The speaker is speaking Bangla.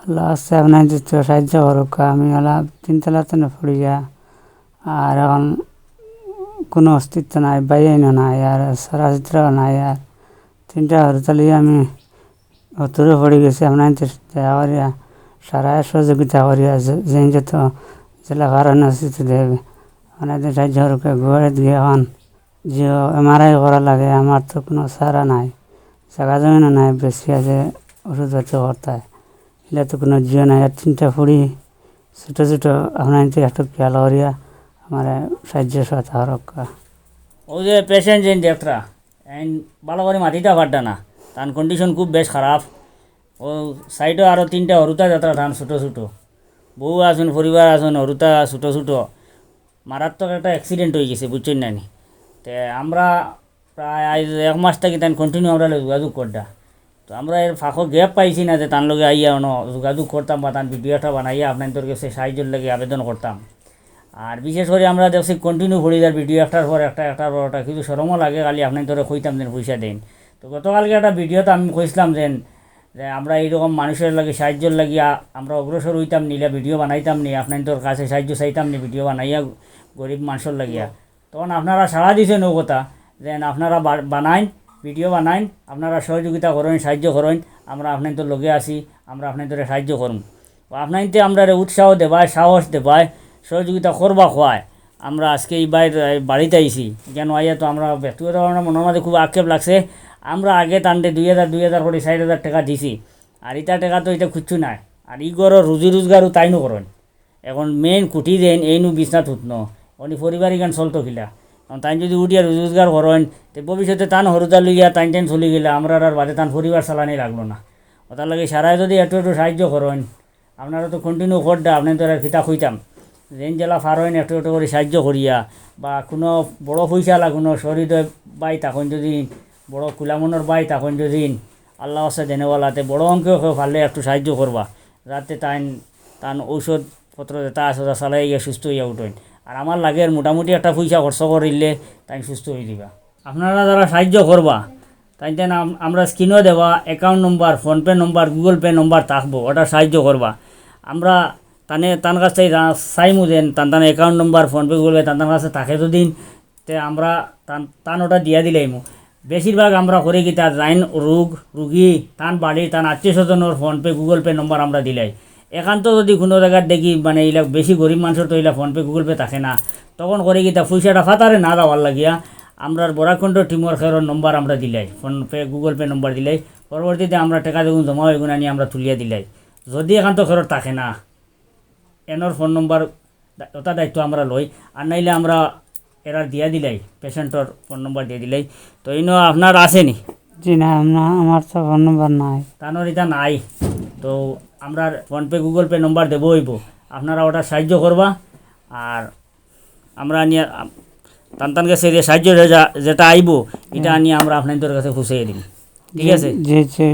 আল্লাহ আছে আপনার দিতে সাহায্য করুক। আমি হলাম তিনতলাতে পড়িয়া, আর এখন কোনো অস্তিত্ব নাই, বাইয়াইনও নাই, আর সারা চিত্রও নাই, আর তিনটা হরতালি আমি অতরে পড়ে গেছি। আপনার দেওয়া করিয়া সারা সহযোগিতা করিয়া যে যত জেলা কারণ আছে দেবে আপনাদের সাহায্য করুক। ঘরে দিয়ে এখন যে MRI করা লাগে, আমার তো কোনো সারা নাই, জায়গা জমিনও নাই, বেশি আছে ওষুধপত্র করতে, এগুলো তো কোনো জিও নাই। আর তিনটা ফুড়ি ছোটো ছোটো আপনার একটু খেয়াল করিয়া আমার সাহায্য সহায়তা রক্ষা। ও যে পেশেন্ট যে ডাক্তার ভালো করে মাটিটা ফাটটা না, তার কন্ডিশন খুব বেশ খারাপ। ও সাইডও আরও তিনটা হরুতা যাত্রা ধান ছোটো ছোটো, বউ আসুন, পরিবার আসুন, হরুতা ছোটো ছোটো, মারাত্মক একটা অ্যাক্সিডেন্ট হয়ে গেছে, বুঝছেন না নি। তো আমরা প্রায় আজ 1 মাস থেকে তাই কন্টিনিউ আমরা যোগাযোগ করতা। তো আমরা এর ফাঁকো গ্যাপ পাইছি না যে তার লগে আইয়া যোগাযোগ করতাম বা তার ভিডিওটা বানাইয়া আপনাদের কাছে সাহায্যের লাগে আবেদন করতাম। আর বিশেষ করে আমরা দেখছি কন্টিনিউ করি যার ভিডিও একটার পর একটার পর একটা, কিন্তু সরমও লাগে খালি আপনার ধরে কইতাম যেন পয়সা দেন। তো গতকালকে একটা ভিডিওতে আমি কইছিলাম যে আমরা এইরকম মানুষের লাগে সাহায্যের লাগিয়া আমরা অগ্রসর হইতাম নিলে ভিডিও বানাইতাম নি, আপনাদের কাছে সাহায্য চাইতাম নি ভিডিও বানাইয়া গরিব মানুষের লাগিয়া। তখন আপনারা সাড়া দিয়েছেন ও কথা যে আপনারা বানাইন, ভিডিও বানাইন, আপনারা সহযোগিতা করেন, সাহায্য করেন, আমরা আপনাদের লগে আসি, আমরা আপনাদের সাহায্য করুন। আপনাইতে আমরা উৎসাহ দেবায়, সাহস দেবায়, সহযোগিতা করবা খোয়ায় আমরা আজকে এই বাড়িতে আইছি। কেন আইয়া তো আমরা ব্যক্তিগত মনের মাঝে খুব আক্ষেপ লাগছে। আমরা আগে টানতে 2000 করে 60,000 টাকা দিছি, আর ইটা টাকা তো এটা খুঁজছু নাই। আর ই গড় রুজি রোজগারও তাইনো করেন, এখন মেইন কুটি দেন এইনু বিছনাত উঠনো, উনি পরিবার ইখান চলতো খিলা। তাই যদি উঠিয়া রুজি রোজগার করেন তো ভবিষ্যতে টান হরুতা লইয়া টাইন টাইন চলি গেলে আমরা আর বাদে টান পরিবার চালানি লাগলো না। ওটার লাগে সারাই যদি একটু একটু সাহায্য করেন, আপনারা তো কন্টিনিউ করডা, আপনি তো আর খিতা খুঁজতাম যেন জেলা ফারেন একটু একটু করে সাহায্য করিয়া, বা কোনো বড় পয়সা লাগুনো শরীরে বাই তখন যদি বড় কুলামনের বাই তখন যদি আল্লাহ আছে দেনেওয়ালাতে বড় অঙ্ক পারলে একটু সাহায্য করবা, যাতে তান ঔষধপত্র যেটা আছে চালাই গিয়ে সুস্থ হইয়া উঠেন। আর আমার লাগে মোটামুটি একটা পয়সা খরচ করিলে তাই সুস্থ হয়ে দিবা। আপনারা যারা সাহায্য করবা তাই আমরা স্ক্রিনও দেওয়া অ্যাকাউন্ট নম্বর, ফোনপে নম্বর, গুগল পে নম্বর থাকবো, ওটা সাহায্য করবা। আমরা তার কাছ থেকে চাইমু যেন তান account number, PhonePe, Google pay তার কাছে থাকে যদি তে আমরা তান ওটা দিয়া দিলাইমু। বেশিরভাগ আমরা করে কি তার যাইন রুগী তান বাড়ি তান আত্মীয় স্বজনের ফোনপে, গুগল পে নম্বর আমরা দিলাই। একান্ত যদি কোনো জায়গার দেখি মানে এইলা বেশি গরিব মানুষের তো এইলা ফোনপে, গুগল পে থাকে না, তখন করে কি তা পয়সাটা ফাতারে না দেওয়ার লাগিয়া আমরা বরাকণ্ঠ টিমর খেরর নম্বর আমরা দিলাই, ফোনপে, গুগল পে নম্বর দিলাই। পরবর্তীতে আমরা টাকা দেখুন জমা হয়ে গুণ নিয়ে আমরা তুলিয়া দিলাই। যদি একান্ত খেরর থাকে না, এনর ফোন নম্বর ওটা দায়িত্ব আমরা লই, আর নাইলে আমরা এরা দিয়া দিলাই, পেশেন্টর ফোন নম্বর দিয়ে দিলাই। তো এই আপনার আসেনি? জি না, আমার তো ফোন নম্বর নাই। তানোর এটা নাই, তো আমরা ফোনপে, গুগল পে নম্বর দেবো হইব, আপনারা ওটা সাহায্য করবা। আর আমরা নিয়ে তান কাছে যে সাহায্য যেটা আইব এটা নিয়ে আমরা আপনাদের কাছে খুঁজিয়ে দিই, ঠিক আছে? জি জি।